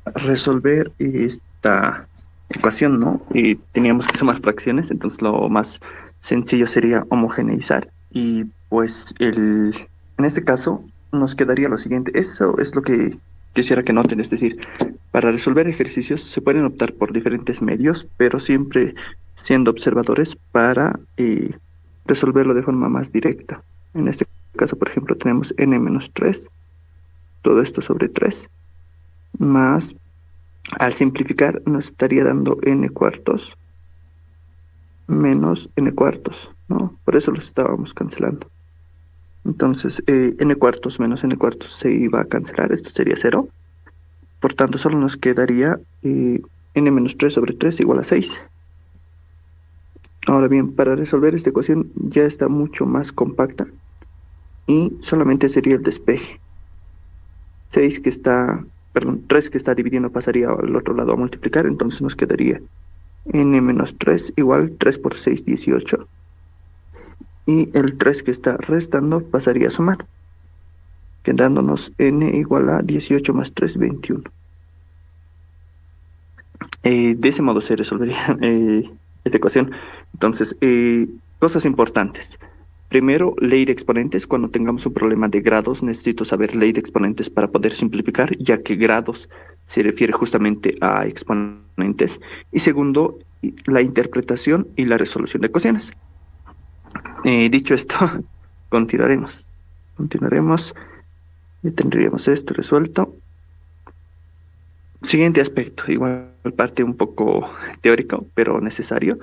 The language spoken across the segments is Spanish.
resolver esta ecuación, ¿no? Y teníamos que sumar fracciones, entonces lo más sencillo sería homogeneizar y pues en este caso nos quedaría lo siguiente. Eso es lo que quisiera que noten, es decir, para resolver ejercicios se pueden optar por diferentes medios, pero siempre siendo observadores para resolverlo de forma más directa. En este caso, por ejemplo, tenemos n-3, todo esto sobre 3 más al simplificar nos estaría dando n cuartos menos n cuartos, ¿no? Por eso los estábamos cancelando. Entonces, n cuartos menos n cuartos se iba a cancelar, esto sería cero. Por tanto, solo nos quedaría n menos 3 sobre 3 igual a 6. Ahora bien, para resolver esta ecuación ya está mucho más compacta y solamente sería el despeje. 6 que está, perdón, 3 que está dividiendo pasaría al otro lado a multiplicar, entonces nos quedaría n menos 3 igual 3 por 6, 18. Y el 3 que está restando pasaría a sumar, quedándonos n igual a 18 más 3, 21. De ese modo se resolvería esta ecuación. Entonces, cosas importantes. Primero, ley de exponentes. Cuando tengamos un problema de grados, necesito saber ley de exponentes para poder simplificar, ya que grados se refiere justamente a exponentes. Y segundo, la interpretación y la resolución de ecuaciones. Dicho esto, continuaremos. Continuaremos. Ya tendríamos esto resuelto. Siguiente aspecto, igual parte un poco teórico, pero necesario,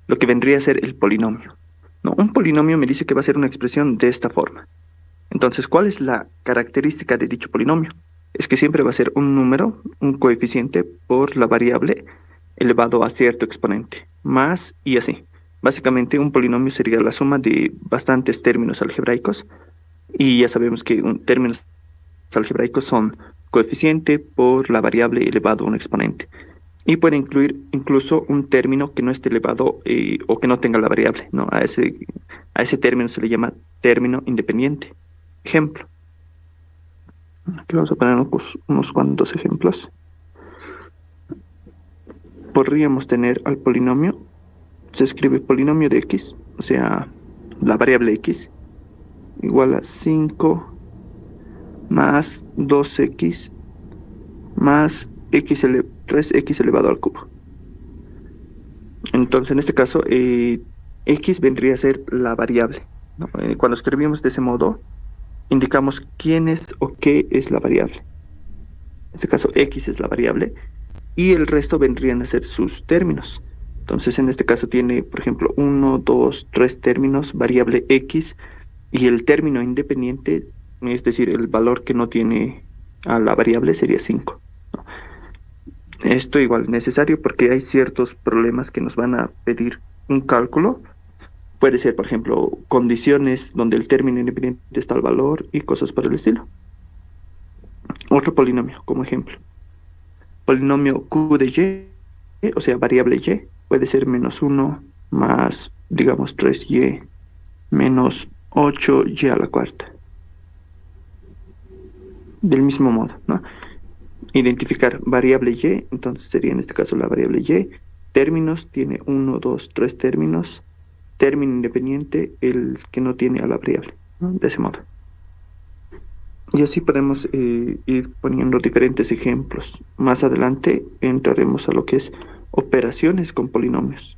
lo que vendría a ser el polinomio. ¿No? Un polinomio me dice que va a ser una expresión de esta forma. Entonces, ¿cuál es la característica de dicho polinomio? Es que siempre va a ser un número, un coeficiente por la variable elevado a cierto exponente, más y así. Básicamente, un polinomio sería la suma de bastantes términos algebraicos y ya sabemos que términos algebraicos son coeficiente por la variable elevado a un exponente. Y puede incluir incluso un término que no esté elevado o que no tenga la variable, ¿no? A ese término se le llama término independiente. Ejemplo. Aquí vamos a poner unos cuantos ejemplos. Podríamos tener al polinomio, se escribe polinomio de x, o sea, la variable x, igual a 5 más 2x más 3x elevado al cubo. Entonces, en este caso, x vendría a ser la variable, ¿no? Cuando escribimos de ese modo, indicamos quién es o qué es la variable. En este caso, x es la variable y el resto vendrían a ser sus términos. Entonces, en este caso tiene, por ejemplo, uno, 2, 3 términos, variable x, y el término independiente, es decir, el valor que no tiene a la variable sería 5. Esto igual necesario porque hay ciertos problemas que nos van a pedir un cálculo. Puede ser, por ejemplo, condiciones donde el término independiente está al valor y cosas por el estilo. Otro polinomio, como ejemplo. Polinomio q de y, o sea, variable y, puede ser menos uno más, digamos, 3y menos 8y a la cuarta. Del mismo modo, ¿no? Identificar variable y, entonces sería en este caso la variable y. Términos, tiene uno, 2, 3 términos. Término independiente, el que no tiene a la variable, ¿no? De ese modo. Y así podemos ir poniendo diferentes ejemplos. Más adelante entraremos a lo que es operaciones con polinomios.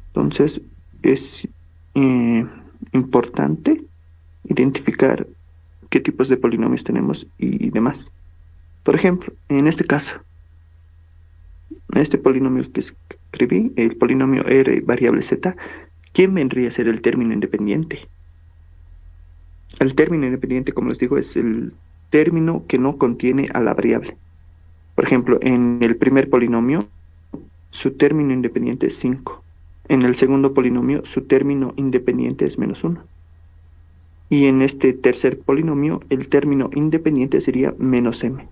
Entonces, es eh, importante identificar qué tipos de polinomios tenemos y demás. Por ejemplo, en este caso, este polinomio que escribí, el polinomio r variable z, ¿quién vendría a ser el término independiente? El término independiente, como les digo, es el término que no contiene a la variable. Por ejemplo, en el primer polinomio, su término independiente es 5. En el segundo polinomio, su término independiente es -1. Y en este tercer polinomio, el término independiente sería -m,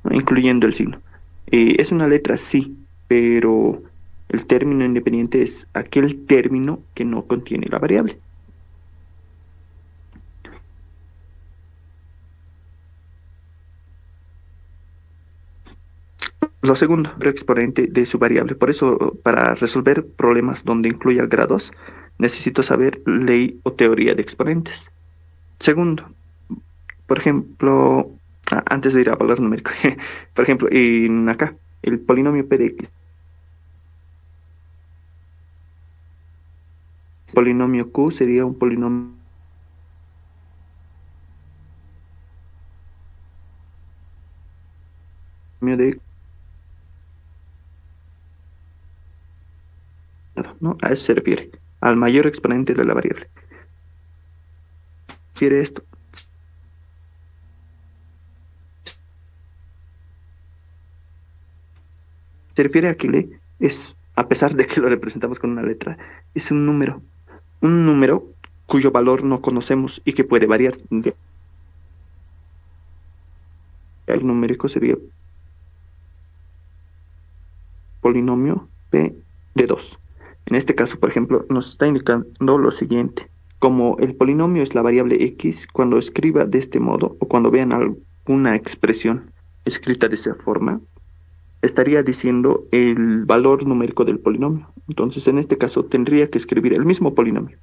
¿no? Incluyendo el signo. Es una letra sí, pero el término independiente es aquel término que no contiene la variable. Lo segundo, el exponente de su variable. Por eso, para resolver problemas donde incluya grados, necesito saber ley o teoría de exponentes. Segundo, por ejemplo, antes de ir a valor numérico, por ejemplo, en acá, el polinomio p de x, polinomio q sería un polinomio de, ¿no? A eso se refiere, al mayor exponente de la variable. Refiere esto. Se refiere a que le es, a pesar de que lo representamos con una letra, es un número cuyo valor no conocemos y que puede variar. El numérico sería polinomio p de 2. En este caso, por ejemplo, nos está indicando lo siguiente. Como el polinomio es la variable x, cuando escriba de este modo o cuando vean alguna expresión escrita de esa forma, estaría diciendo el valor numérico del polinomio. Entonces, en este caso, tendría que escribir el mismo polinomio.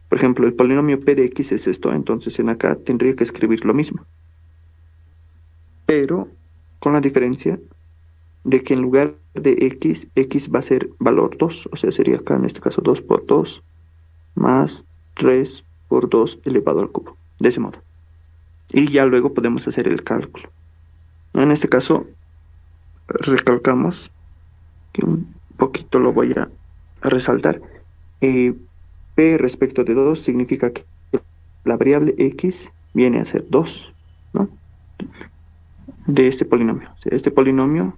Por ejemplo, el polinomio p de x es esto, entonces en acá tendría que escribir lo mismo. Pero con la diferencia de que en lugar de x, x va a ser valor 2, o sea, sería acá en este caso 2 por 2 más 3 por 2 elevado al cubo, de ese modo. Y ya luego podemos hacer el cálculo. En este caso, recalcamos que un poquito lo voy a resaltar. P respecto de 2 significa que la variable x viene a ser 2, ¿no? De este polinomio. O sea, este polinomio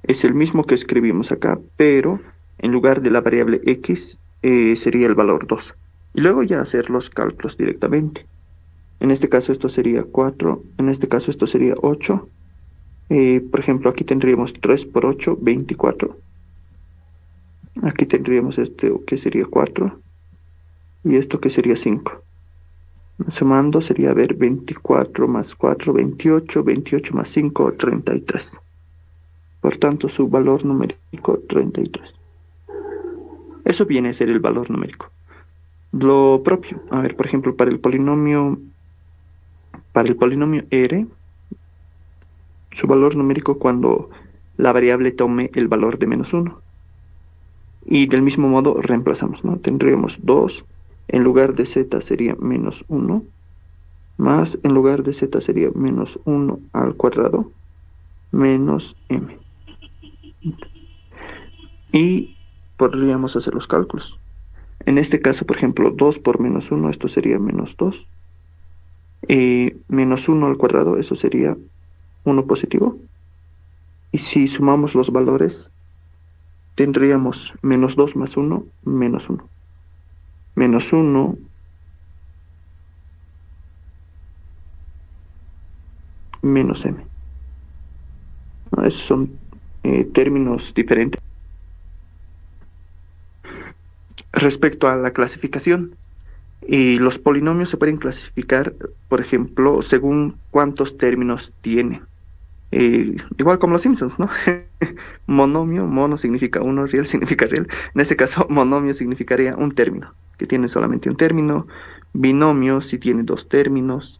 es el mismo que escribimos acá, pero en lugar de la variable x sería el valor 2. Y luego ya hacer los cálculos directamente. En este caso esto sería 4, en este caso esto sería 8. Por ejemplo, aquí tendríamos 3 por 8, 24. Aquí tendríamos esto que sería 4 y esto que sería 5. Sumando sería, a ver, 24 más 4, 28, 28 más 5, 33. Por tanto, su valor numérico, 33. Eso viene a ser el valor numérico. Lo propio, a ver, por ejemplo, para el polinomio R, su valor numérico cuando la variable tome el valor de menos 1. Y del mismo modo reemplazamos, ¿no? Tendríamos 2, en lugar de z sería menos 1, más en lugar de z sería menos 1 al cuadrado, menos m. Y podríamos hacer los cálculos. En este caso, por ejemplo, 2 por menos 1, esto sería menos 2. Menos 1 al cuadrado, eso sería 1 positivo. Y si sumamos los valores, tendríamos menos 2 más 1, menos 1. Menos 1, menos m. ¿No? Esos son términos diferentes. Respecto a la clasificación, los polinomios se pueden clasificar, por ejemplo, según cuántos términos tiene. Igual como los Simpsons, ¿no? Monomio, mono significa uno, real significa real. En este caso, monomio significaría un término, que tiene solamente un término. Binomio si tiene dos términos.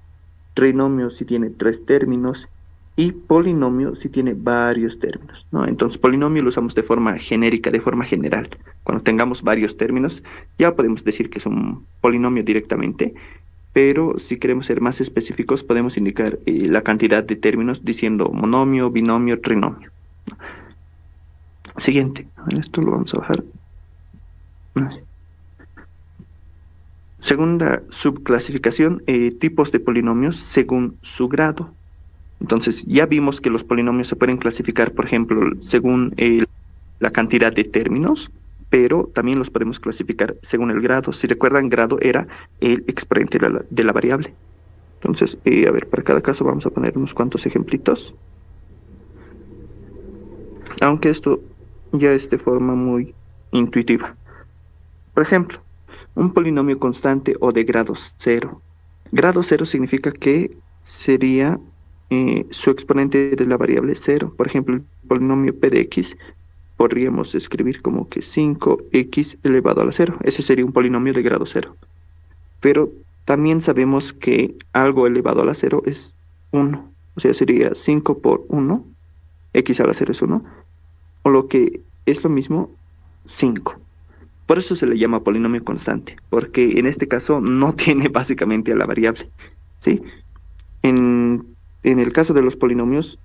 Trinomio si tiene tres términos. Y polinomio si tiene varios términos, ¿no? Entonces, polinomio lo usamos de forma genérica, de forma general. Cuando tengamos varios términos, ya podemos decir que es un polinomio directamente, pero si queremos ser más específicos, podemos indicar la cantidad de términos diciendo monomio, binomio, trinomio. Siguiente, a ver, esto lo vamos a bajar. Segunda subclasificación, tipos de polinomios según su grado. Entonces, ya vimos que los polinomios se pueden clasificar, por ejemplo, según la cantidad de términos, pero también los podemos clasificar según el grado. Si recuerdan, grado era el exponente de la variable. Entonces, a ver, para cada caso vamos a poner unos cuantos ejemplitos. Aunque esto ya es de forma muy intuitiva. Por ejemplo, un polinomio constante o de grado 0. Grado 0 significa que sería su exponente de la variable es 0. Por ejemplo, el polinomio p de x podríamos escribir como que 5x elevado a la 0. Ese sería un polinomio de grado 0. Pero también sabemos que algo elevado a la 0 es 1. O sea, sería 5 por 1, x a la 0 es 1, o lo que es lo mismo, 5. Por eso se le llama polinomio constante, porque en este caso no tiene básicamente a la variable, ¿sí? En, en el caso de los polinomios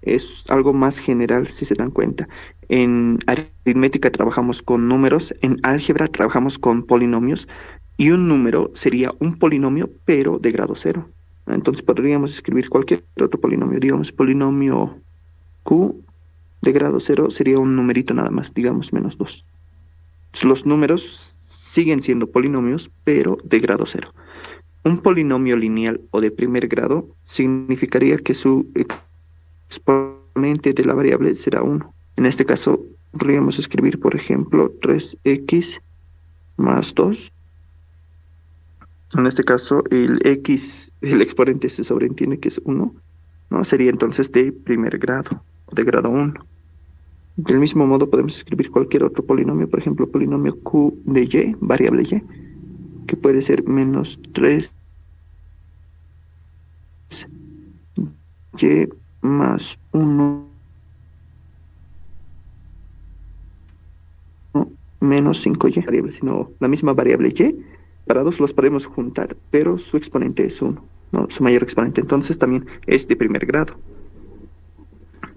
es algo más general, si se dan cuenta. En aritmética trabajamos con números, en álgebra trabajamos con polinomios, y un número sería un polinomio, pero de grado 0. Entonces podríamos escribir cualquier otro polinomio, digamos, polinomio q de grado 0 sería un numerito nada más, digamos, -2. Los números siguen siendo polinomios, pero de grado 0. Un polinomio lineal o de primer grado significaría que su exponente de la variable será 1. En este caso, podríamos escribir, por ejemplo, 3x más 2. En este caso, el x, el exponente se sobreentiende que es 1, ¿no? Sería entonces de primer grado, de grado 1. Del mismo modo podemos escribir cualquier otro polinomio, por ejemplo, polinomio q de y, variable y, que puede ser -3y más 1 menos 5y variable, sino la misma variable y, separados los podemos juntar, pero su exponente es 1, ¿no? Su mayor exponente, entonces también es de primer grado.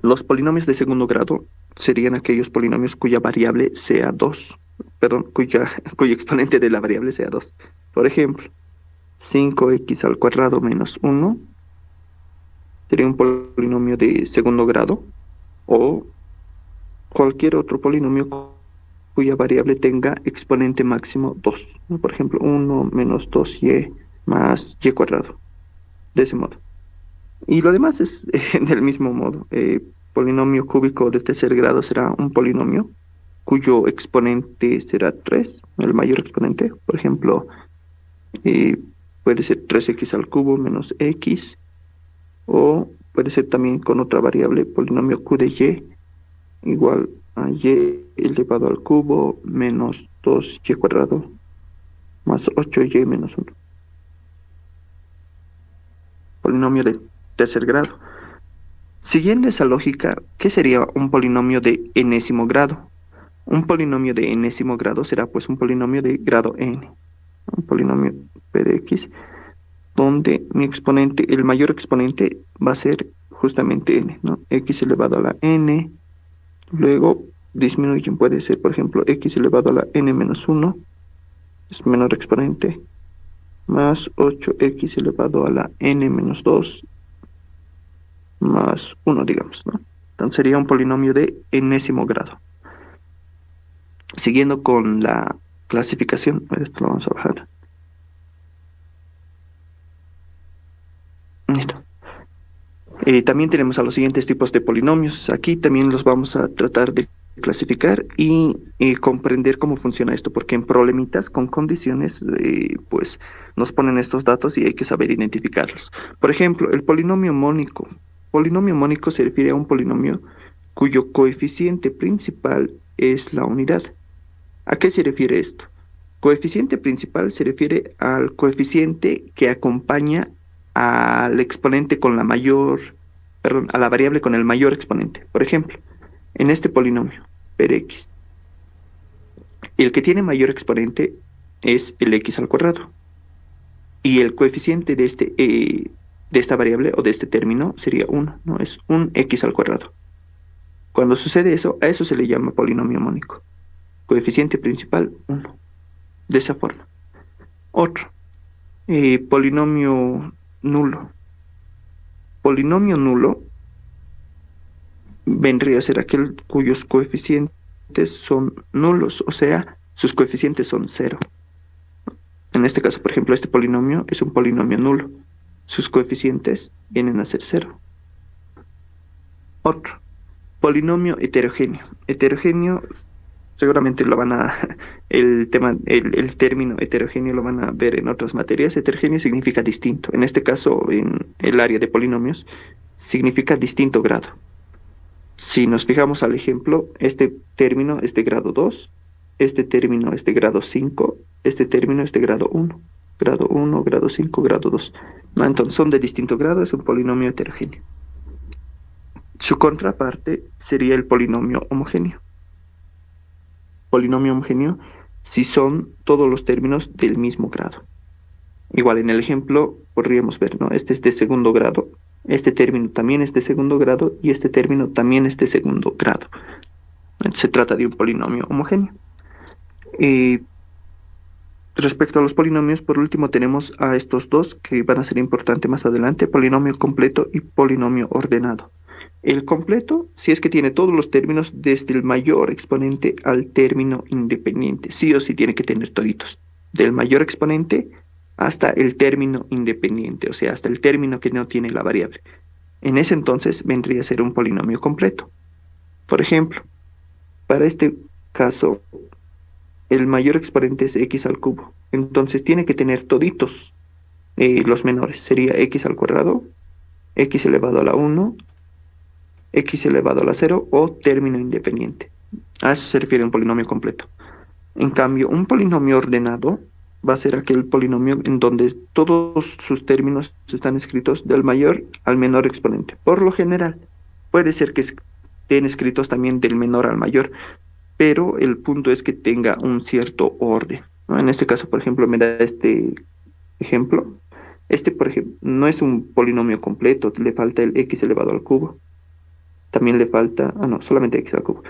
Los polinomios de segundo grado serían aquellos polinomios cuya variable sea 2, perdón, cuyo exponente de la variable sea 2. Por ejemplo, 5x al cuadrado menos 1 sería un polinomio de segundo grado, o cualquier otro polinomio cuya variable tenga exponente máximo 2, ¿no? Por ejemplo, 1 menos 2y más y cuadrado, de ese modo. Y lo demás es del mismo modo. Polinomio cúbico de tercer grado será un polinomio cuyo exponente será 3, el mayor exponente. Por ejemplo, eh, puede ser 3x al cubo menos x, o puede ser también con otra variable, polinomio q de y igual a y elevado al cubo menos 2y cuadrado más 8y menos 1. Polinomio de tercer grado. Siguiendo esa lógica, ¿qué sería un polinomio de enésimo grado? Un polinomio de enésimo grado será pues un polinomio de grado n, un polinomio p de x, donde mi exponente, el mayor exponente va a ser justamente n, ¿no? X elevado a la n, luego disminuyen, puede ser por ejemplo x elevado a la n menos 1, es menor exponente, más 8x elevado a la n menos 2, más 1, digamos, ¿no? Entonces sería un polinomio de enésimo grado. Siguiendo con la clasificación, esto lo vamos a bajar. Listo. También tenemos a los siguientes tipos de polinomios. Aquí también los vamos a tratar de clasificar y comprender cómo funciona esto, porque en problemitas con condiciones, pues nos ponen estos datos y hay que saber identificarlos. Por ejemplo, el polinomio mónico. Polinomio mónico se refiere a un polinomio cuyo coeficiente principal es la unidad. ¿A qué se refiere esto? Coeficiente principal se refiere al coeficiente que acompaña al exponente con la mayor, perdón, a la variable con el mayor exponente. Por ejemplo, en este polinomio, p de x, el que tiene mayor exponente es el x al cuadrado. Y el coeficiente de esta variable o de este término sería 1, ¿no? Es un x al cuadrado. Cuando sucede eso, a eso se le llama polinomio mónico. Coeficiente principal, 1. De esa forma. Otro, polinomio nulo. Polinomio nulo vendría a ser aquel cuyos coeficientes son nulos, o sea, sus coeficientes son 0. En este caso, por ejemplo, este polinomio es un polinomio nulo. Sus coeficientes vienen a ser 0. Otro, polinomio heterogéneo. Heterogéneo seguramente lo van a, el término heterogéneo lo van a ver en otras materias. Heterogéneo significa distinto. En este caso, en el área de polinomios, significa distinto grado. Si nos fijamos al ejemplo, este término es de grado 2, este término es de grado 5, este término es de grado 1, grado 1, grado 5, grado 2. ¿No? Entonces son de distinto grado, es un polinomio heterogéneo. Su contraparte sería el polinomio homogéneo. Polinomio homogéneo si son todos los términos del mismo grado. Igual en el ejemplo podríamos ver, ¿no? Este es de segundo grado, este término también es de segundo grado y este término también es de segundo grado. Se trata de un polinomio homogéneo. Respecto a los polinomios, por último tenemos a estos dos que van a ser importantes más adelante, polinomio completo y polinomio ordenado. El completo, si es que tiene todos los términos desde el mayor exponente al término independiente, sí o sí tiene que tener toditos, del mayor exponente hasta el término independiente, o sea, hasta el término que no tiene la variable. En ese entonces vendría a ser un polinomio completo. Por ejemplo, para este caso, el mayor exponente es x al cubo. Entonces tiene que tener toditos los menores. Sería x al cuadrado, x elevado a la 1, x elevado a la 0 o término independiente. A eso se refiere un polinomio completo. En cambio, un polinomio ordenado va a ser aquel polinomio en donde todos sus términos están escritos del mayor al menor exponente. Por lo general, puede ser que estén escritos también del menor al mayor, pero el punto es que tenga un cierto orden, ¿no? En este caso, por ejemplo, me da este ejemplo. Este, por ejemplo, no es un polinomio completo, le falta el x elevado al cubo. También le falta, no, solamente x al cubo.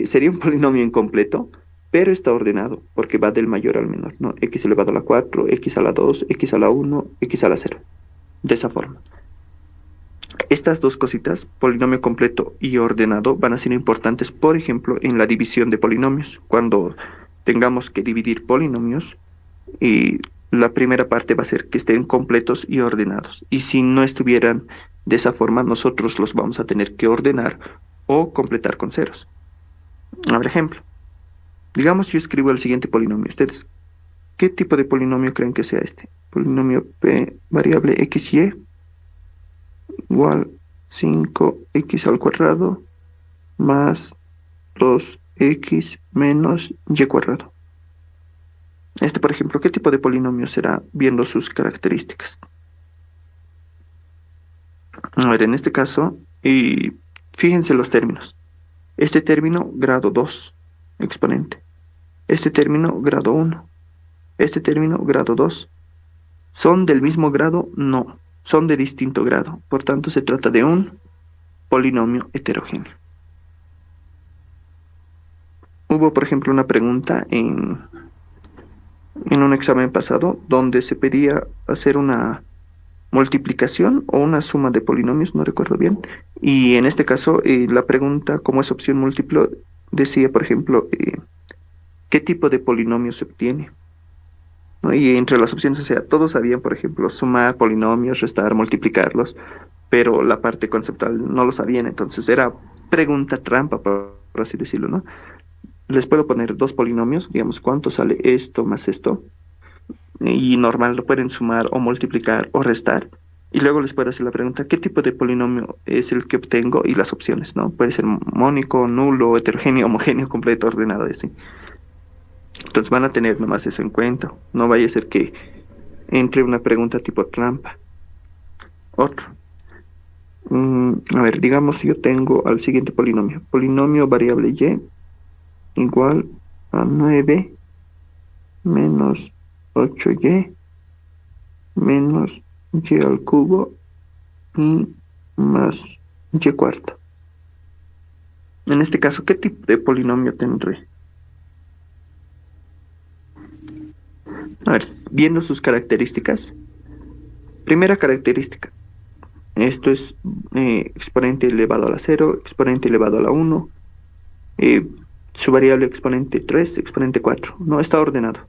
Sería un polinomio incompleto, pero está ordenado, porque va del mayor al menor, ¿no? X elevado a la 4, x a la 2, x a la 1, x a la 0. De esa forma. Estas dos cositas, polinomio completo y ordenado, van a ser importantes, por ejemplo, en la división de polinomios. Cuando tengamos que dividir polinomios, y la primera parte va a ser que estén completos y ordenados. Y si no estuvieran de esa forma, nosotros los vamos a tener que ordenar o completar con ceros. A ver, ejemplo. Digamos, yo escribo el siguiente polinomio. ¿Ustedes qué tipo de polinomio creen que sea este? Polinomio p variable x y igual 5x al cuadrado más 2x menos y cuadrado. Este, por ejemplo, ¿qué tipo de polinomio será viendo sus características? A ver, en este caso, fíjense los términos. Este término, grado 2, exponente. Este término, grado 1. Este término, grado 2. ¿Son del mismo grado? No, son de distinto grado. Por tanto, se trata de un polinomio heterogéneo. Hubo, por ejemplo, una pregunta en un examen pasado donde se pedía hacer una multiplicación o una suma de polinomios, no recuerdo bien. Y en este caso, la pregunta, como es opción múltiplo, decía, por ejemplo, ¿qué tipo de polinomio se obtiene? ¿No? Y entre las opciones, o sea, todos sabían, por ejemplo, sumar polinomios, restar, multiplicarlos, pero la parte conceptual no lo sabían, entonces era pregunta trampa, por así decirlo, ¿no? Les puedo poner dos polinomios, digamos, ¿cuánto sale esto más esto? Y normal lo pueden sumar o multiplicar o restar. Y luego les puedo hacer la pregunta, ¿qué tipo de polinomio es el que obtengo? Y las opciones, ¿no? Puede ser mónico, nulo, heterogéneo, homogéneo, completo, ordenado, así. Entonces van a tener nomás eso en cuenta. No vaya a ser que entre una pregunta tipo trampa. Otro. A ver, digamos yo tengo al siguiente polinomio. Polinomio variable y igual a 9 menos 8y menos y al cubo y más y cuarta. En este caso, ¿qué tipo de polinomio tendré? A ver, viendo sus características. Primera característica. Esto es exponente elevado a la 0, exponente elevado a la 1, su variable exponente 3, exponente 4. No está ordenado.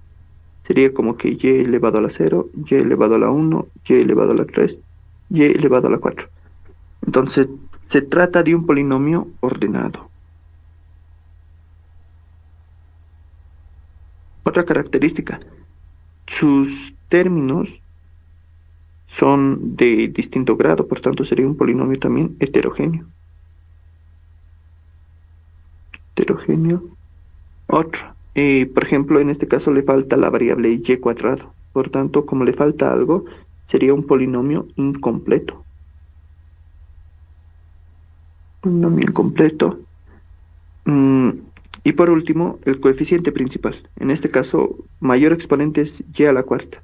Sería como que y elevado a la 0, y elevado a la 1, y elevado a la 3, y elevado a la 4. Entonces, se trata de un polinomio ordenado. Otra característica, sus términos son de distinto grado, por tanto sería un polinomio también heterogéneo. Heterogéneo. Otro, por ejemplo, en este caso le falta la variable y cuadrado. Por tanto, como le falta algo, sería un polinomio incompleto. Polinomio incompleto. Mm, y por último, el coeficiente principal. En este caso, mayor exponente es y a la cuarta.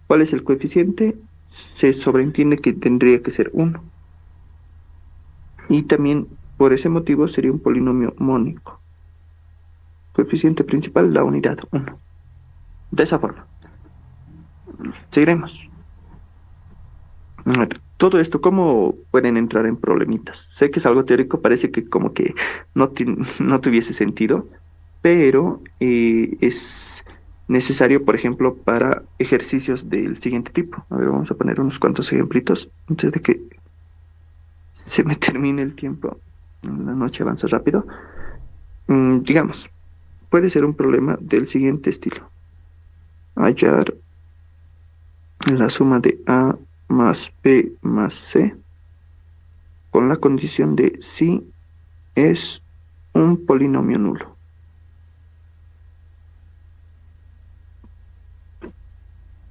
¿Cuál es el coeficiente? Se sobreentiende que tendría que ser 1. Y también por ese motivo sería un polinomio mónico. Coeficiente principal, la unidad 1. De esa forma. Seguiremos. A ver, todo esto, ¿cómo pueden entrar en problemitas? Sé que es algo teórico, parece que como que no tuviese sentido, pero es necesario, por ejemplo, para ejercicios del siguiente tipo. A ver, vamos a poner unos cuantos ejemplitos antes de que se me termine el tiempo. La noche avanza rápido. Digamos, puede ser un problema del siguiente estilo. Hallar la suma de A más B más C con la condición de si es un polinomio nulo.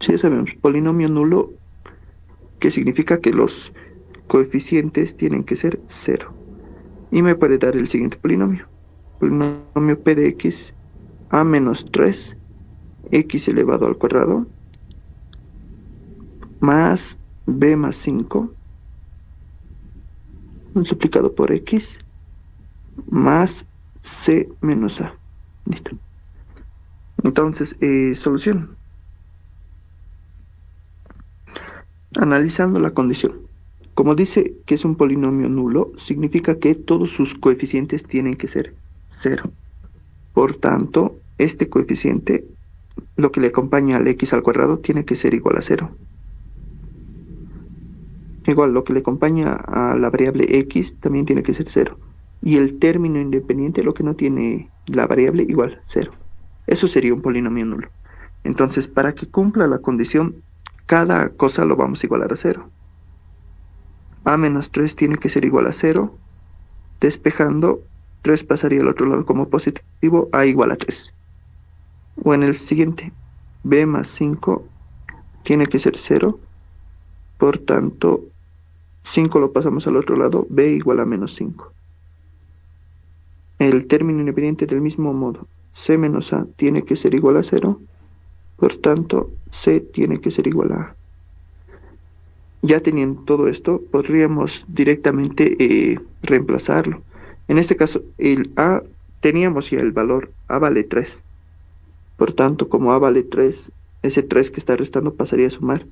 Si ya sabemos, polinomio nulo, que significa que los coeficientes tienen que ser cero. Y me puede dar el siguiente polinomio. Polinomio p de x a menos 3 x elevado al cuadrado más b más 5 multiplicado por x más c menos a. Listo. Entonces, solución. Analizando la condición. Como dice que es un polinomio nulo, significa que todos sus coeficientes tienen que ser cero. Por tanto, este coeficiente, lo que le acompaña al x al cuadrado, tiene que ser igual a cero. Igual, lo que le acompaña a la variable x también tiene que ser cero. Y el término independiente, lo que no tiene la variable, igual, cero. Eso sería un polinomio nulo. Entonces, para que cumpla la condición, cada cosa lo vamos a igualar a cero. A menos 3 tiene que ser igual a 0. Despejando, 3 pasaría al otro lado como positivo, A igual a 3. O en el siguiente, B más 5 tiene que ser 0. Por tanto, 5 lo pasamos al otro lado, B igual a menos 5. El término independiente del mismo modo, C menos A tiene que ser igual a 0. Por tanto, C tiene que ser igual a A. Ya teniendo todo esto, podríamos directamente reemplazarlo. En este caso, el A, teníamos ya el valor A vale 3. Por tanto, como A vale 3, ese 3 que está restando pasaría a sumar.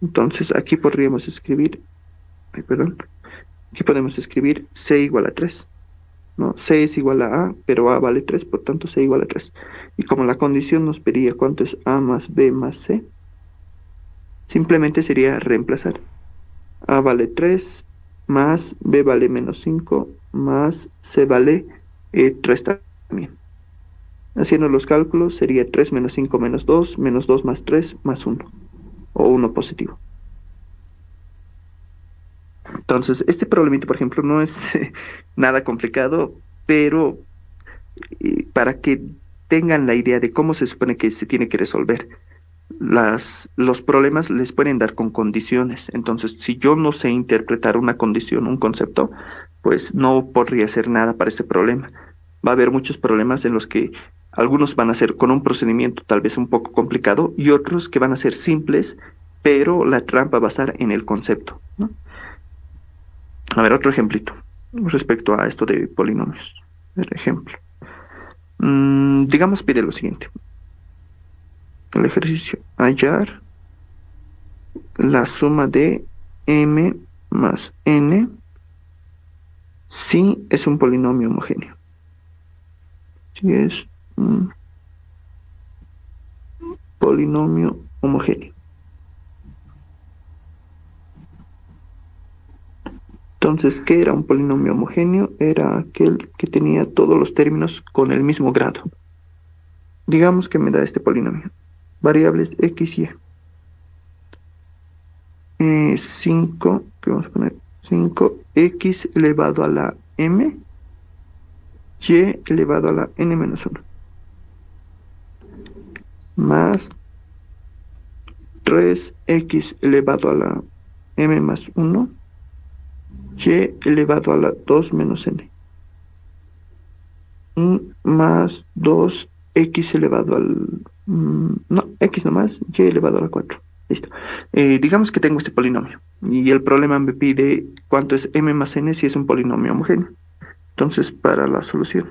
Entonces, aquí podríamos escribir, aquí podemos escribir C igual a 3. ¿No? C es igual a A, pero A vale 3, por tanto C igual a 3. Y como la condición nos pedía cuánto es A más B más C, simplemente sería reemplazar. A vale 3 más B vale menos 5 más C vale 3 también. Haciendo los cálculos sería 3 menos 5 menos 2 más 3 más 1 o 1 positivo. Entonces, este problemita, por ejemplo, no es nada complicado, pero para que tengan la idea de cómo se supone que se tiene que resolver. Los problemas les pueden dar con condiciones. Entonces, si yo no sé interpretar una condición, un concepto, pues no podría hacer nada para este problema. Va a haber muchos problemas en los que algunos van a ser con un procedimiento tal vez un poco complicado y otros que van a ser simples, pero la trampa va a estar en el concepto, ¿no? A ver, otro ejemplito respecto a esto de polinomios. El ejemplo. Digamos, pide lo siguiente. El ejercicio, hallar la suma de m más n si es un polinomio homogéneo. Si es un polinomio homogéneo. Entonces, ¿qué era un polinomio homogéneo? Era aquel que tenía todos los términos con el mismo grado. digamos que me da este polinomio. Variables x y 5, que vamos a poner 5x elevado a la m, y elevado a la n menos 1, más 3x elevado a la m más 1, y elevado a la 2 menos n, y más 2x elevado al... no, x nomás, y elevado a la 4. Listo. Digamos que tengo este polinomio y el problema me pide cuánto es m más n si es un polinomio homogéneo. Entonces, para la solución,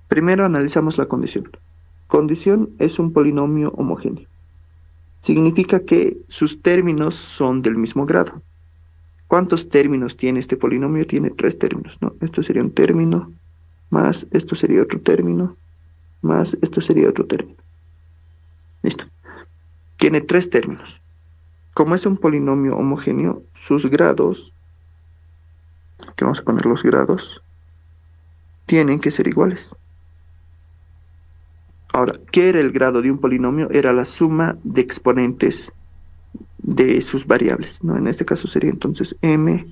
primero analizamos la condición. Condición es un polinomio homogéneo. Significa que sus términos son del mismo grado. ¿Cuántos términos tiene este polinomio? Tiene 3 términos, ¿no? Esto sería un término, más esto sería otro término, más esto sería otro término. Listo. Tiene 3 términos. Como es un polinomio homogéneo, sus grados, que vamos a poner los grados, tienen que ser iguales. Ahora, ¿qué era el grado de un polinomio? Era la suma de exponentes de sus variables, ¿no? En este caso sería entonces m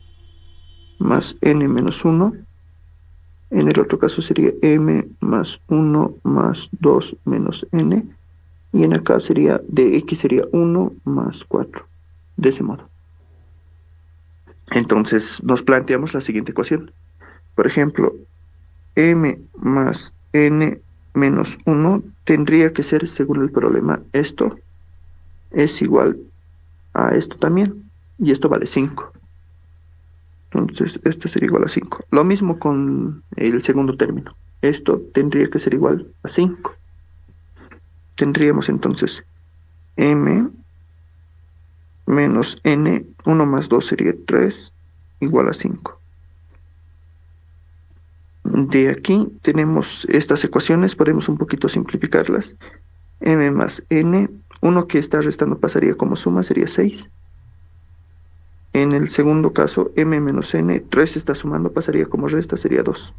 más n menos 1. En el otro caso sería m más 1 más 2 menos n. Y en acá sería de x sería 1 más 4. De ese modo. Entonces nos planteamos la siguiente ecuación. Por ejemplo, m más n menos 1 tendría que ser, según el problema, esto es igual a esto también. Y esto vale 5. Entonces esto sería igual a 5. Lo mismo con el segundo término. Esto tendría que ser igual a 5. Tendríamos entonces m menos n, 1 más 2 sería 3, igual a 5. De aquí tenemos estas ecuaciones, podemos un poquito simplificarlas. M más n, 1 que está restando pasaría como suma, sería 6. En el segundo caso, m menos n, 3 está sumando, pasaría como resta, sería 2.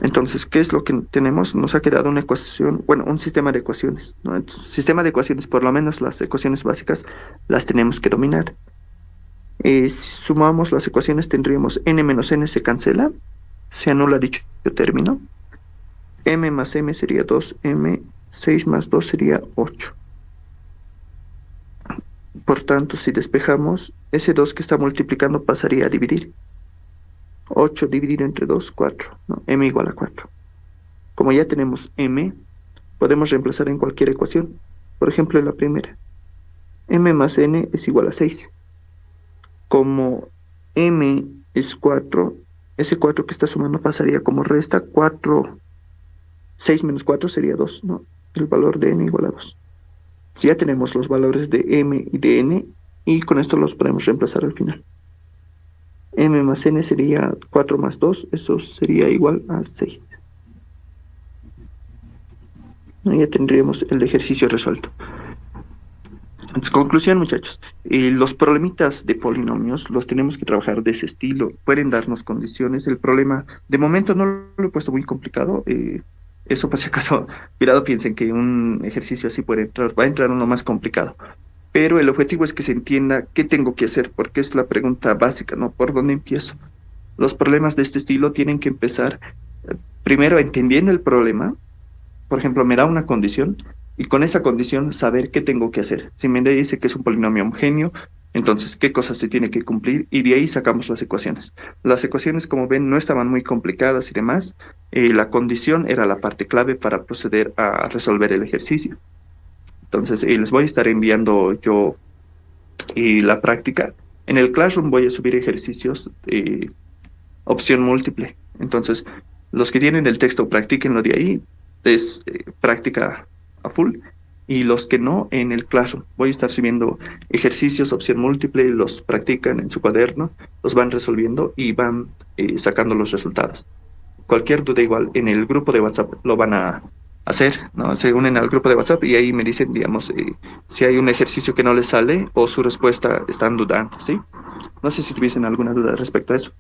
Entonces, ¿qué es lo que tenemos? Nos ha quedado una ecuación, bueno, un sistema de ecuaciones, ¿no? Entonces, sistema de ecuaciones, por lo menos las ecuaciones básicas, las tenemos que dominar. Si sumamos las ecuaciones, tendríamos n menos n se cancela, se anula dicho término. M más m sería 2m, 6 más 2 sería 8. Por tanto, si despejamos, ese 2 que está multiplicando pasaría a dividir. 8 dividido entre 2, 4, ¿no? M igual a 4. Como ya tenemos m, podemos reemplazar en cualquier ecuación. Por ejemplo, en la primera. M más n es igual a 6. Como m es 4, ese 4 que está sumando pasaría como resta. 4, 6 menos 4 sería 2, ¿no? El valor de n igual a 2. Si ya tenemos los valores de m y de n, y con esto los podemos reemplazar al final. M más n sería 4 más 2, eso sería igual a 6. Ya tendríamos el ejercicio resuelto. Entonces, conclusión, muchachos, los problemitas de polinomios los tenemos que trabajar de ese estilo, pueden darnos condiciones. El problema, de momento no lo he puesto muy complicado, eso por si acaso, cuidado, piensen que un ejercicio así puede entrar, va a entrar uno más complicado. Pero el objetivo es que se entienda qué tengo que hacer, porque es la pregunta básica, ¿no? ¿Por dónde empiezo? Los problemas de este estilo tienen que empezar primero entendiendo el problema. Por ejemplo, me da una condición y con esa condición saber qué tengo que hacer. Si me dice que es un polinomio homogéneo, entonces qué cosas se tiene que cumplir y de ahí sacamos las ecuaciones. Las ecuaciones, como ven, no estaban muy complicadas y demás. La condición era la parte clave para proceder a resolver el ejercicio. Entonces, les voy a estar enviando yo la práctica. En el Classroom voy a subir ejercicios opción múltiple. Entonces, los que tienen el texto, practíquenlo de ahí. Es práctica a full. Y los que no, en el Classroom. Voy a estar subiendo ejercicios, opción múltiple, los practican en su cuaderno, los van resolviendo y van sacando los resultados. Cualquier duda igual, en el grupo de WhatsApp lo van a hacer, ¿no? Se unen al grupo de WhatsApp y ahí me dicen, digamos, si hay un ejercicio que no les sale o su respuesta están dudando, ¿sí? No sé si tuviesen alguna duda respecto a eso.